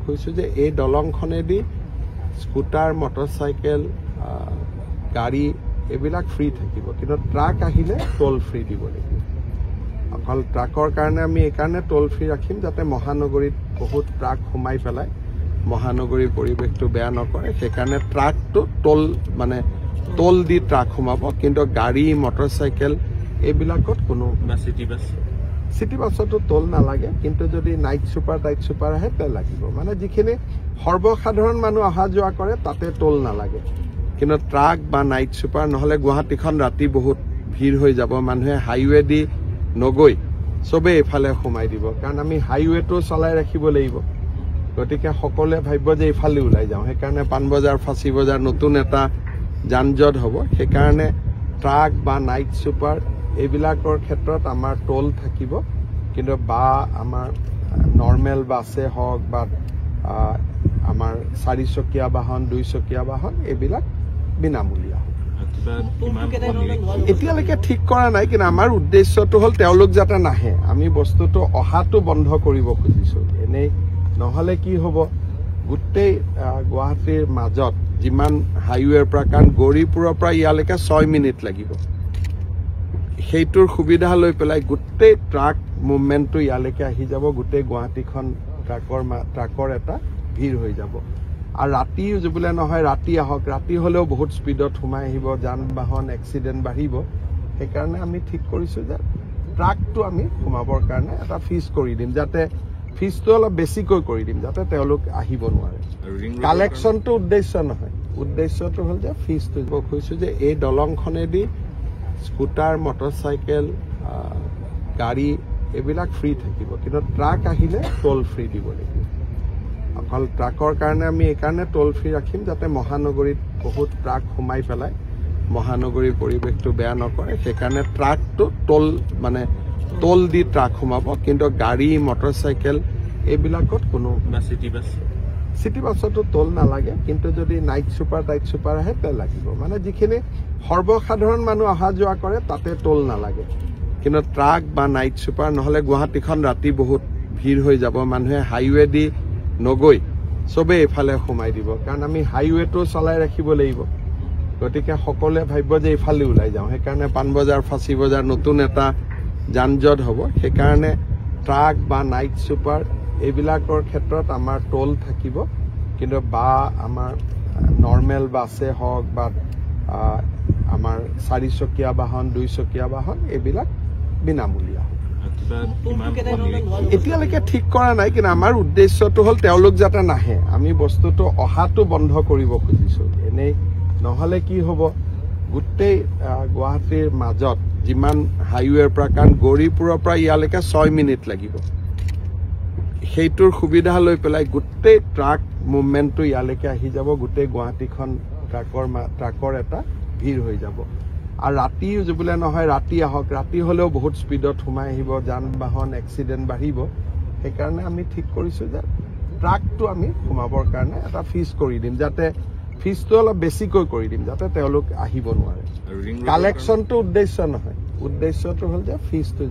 খুঁজছো যে এই দলংখনেদি স্কুটাৰ মটৰচাইকেল গাড়ী এইবিলাক ফ্ৰী থাকিব কিন্তু ট্ৰাক আহিলে টোল ফ্ৰী দিব লাগিব অকল ট্ৰাকৰ কাৰণে আমি এইকাৰণে টোল ফ্ৰী ৰাখিম যাতে মহানগৰীত বহুত ট্ৰাক সোমাই পেলাই মহানগৰীৰ পৰিৱেশটো বেয়া নকৰে সেইকাৰণে ট্ৰাকটো টোল দি ট্ৰাক সোমাব কিন্তু গাড়ী মটৰচাইকেল এইবিলাকত কোনো চিটি বাছতো টোল নালাগে কিন্তু যদি নাইট ছুপাৰ আহে তে লাগিব মানে যিখিনি সৰ্বসাধাৰণ মানুহ অহা যোৱা কৰে তাতে টোল নালাগে কিন্তু ট্ৰাক বা নাইট ছুপাৰ নহলে গুৱাহাটীখন ৰাতি বহুত ভিৰ হৈ যাব মানুহে হাইৱে দি নগৈ সবে এফালে সোমাই দিব কাৰণ আমি হাইৱেটো চলাই ৰাখিব লাগিব গতিকে সকলোৱে ভাবিব যে এফালে ওলাই যাওঁ সেইকাৰণে পাণবজাৰ ফাঁচী বজাৰ নতুন এটা যানজট হ'ব সেইকাৰণে ট্ৰাক বা নাইট ছুপাৰ এইবিলাকৰ ক্ষেত্ৰত আমাৰ টোল থাকিব কিন্তু বা আমাৰ নৰ্মেল বাছে হওক বা আমাৰ 4-চকীয়া বাহন 2-চকীয়া বাহন এইবিলাক বিনামূলীয়া এতিয়ালৈকে ঠিক কৰা নাই কিন্তু আমাৰ উদ্দেশ্যটো হ'ল তেওঁলোক যাতে নাহে আমি বস্তুটো অহাটো বন্ধ কৰিব খুজিছো এনেই নহলে কি হ'ব গোটেই গুৱাহাটীৰ মাজত যিমান হাইৱেৰ পৰা কাৰণ গৌৰীপুৰৰ পৰা ইয়ালৈকে 6 মিনিট লাগিব সেইটোৰ সুবিধা লৈ পেলাই গোটেই ট্ৰাক মুভমেণ্টটো ইয়ালৈকে আহি যাব গোটেই গুৱাহাটীখন ট্ৰাকৰ এটা ভিৰ হৈ যাব আৰু ৰাতি বোলে নহয় ৰাতি আহক ৰাতি হলেও বহুত স্পীডত সোমাই আহিব যান বাহন এক্সিডেণ্ট বাঢ়িব সেইকাৰণে আমি ঠিক কৰিছো যে ট্ৰাকটো আমি সোমাবৰ কাৰণে এটা ফিজ কৰি দিম যাতে ফিজটো অলপ বেছিকৈ কৰি দিম যাতে তেওঁলোক আহিব নোৱাৰে কালেকশ্যনটো উদ্দেশ্য নহয় উদ্দেশ্যটো হ'ল যে ফিজটো খুঁজছো যে এই দলংখনেদি স্কুটাৰ মটৰচাইকেল গাড়ী এইবিলাক ফ্ৰী থাকিব কিন্তু ট্ৰাক আহিলে টোল ফ্ৰী দিব লাগিব অকল ট্ৰাকৰ কাৰণে আমি এইকাৰণে টোল ফ্ৰী ৰাখিম যাতে মহানগৰীত বহুত ট্ৰাক সোমাই পেলাই মহানগৰীৰ পৰিৱেশটো বেয়া নকৰে সেইকাৰণে ট্ৰাকটো টোল দি ট্ৰাক সোমাব কিন্তু গাড়ী মটৰচাইকেল এইবিলাকত কোনো চিটি বাছতো টোল নালাগে কিন্তু যদি নাইট ছুপাৰ আহে তে লাগিব মানে যিখিনি সৰ্বসাধাৰণ মানুহ অহা যোৱা কৰে তাতে টোল নালাগে কিন্তু ট্ৰাক বা নাইট ছুপাৰ নহলে গুৱাহাটীখন ৰাতি বহুত ভিৰ হৈ যাব মানুহে হাইৱে দি নগৈ সবে এফালে সোমাই দিব কাৰণ আমি হাইৱেটো চলাই ৰাখিব লাগিব গতিকে সকলোৱে ভাবিব যে এফালে ওলাই যাওঁ সেইকাৰণে পাণবজাৰ ফাঁচী বজাৰ নতুন এটা যানজট হ'ব সেইকাৰণে ট্ৰাক বা নাইট ছুপাৰ এইবিলাকৰ ক্ষেত্ৰত আমাৰ টোল থাকিব কিন্তু বা আমাৰ নৰ্মেল বাছে হওক বা আমাৰ 4-চকীয়া বাহন 2-চকীয়া বাহন এইবিলাক বিনামূলীয়া এতিয়ালৈকে ঠিক কৰা নাই কিন্তু আমাৰ উদ্দেশ্যটো হ'ল তেওঁলোক যাতে নাহে আমি বস্তুটো অহাটো বন্ধ কৰিব খুজিছো এনেই নহলে কি হ'ব গোটেই গুৱাহাটীৰ মাজত যিমান হাইৱেৰ পৰা কাৰণ গৌৰীপুৰৰ পৰা ইয়ালৈকে 6 মিনিট লাগিব সেইটোৰ সুবিধা লৈ পেলাই গোটেই ট্ৰাক মুভমেণ্টটো ইয়ালৈকে আহি যাব গোটেই গুৱাহাটীখন ট্ৰাকৰ এটা ভিৰ হৈ যাব আৰু ৰাতি বোলে নহয় ৰাতি আহক ৰাতি হলেও বহুত স্পীডত সোমাই আহিব যান বাহন এক্সিডেণ্ট বাঢ়িব সেইকাৰণে আমি ঠিক কৰিছো যে ট্ৰাকটো আমি সোমাবৰ কাৰণে এটা ফিজ কৰি দিম যাতে ফিজটো অলপ বেছিকৈ কৰি দিম যাতে তেওঁলোক আহিব নোৱাৰে কালেকশ্যনটো উদ্দেশ্য নহয় উদ্দেশ্যটো হ'ল যে ফিজটো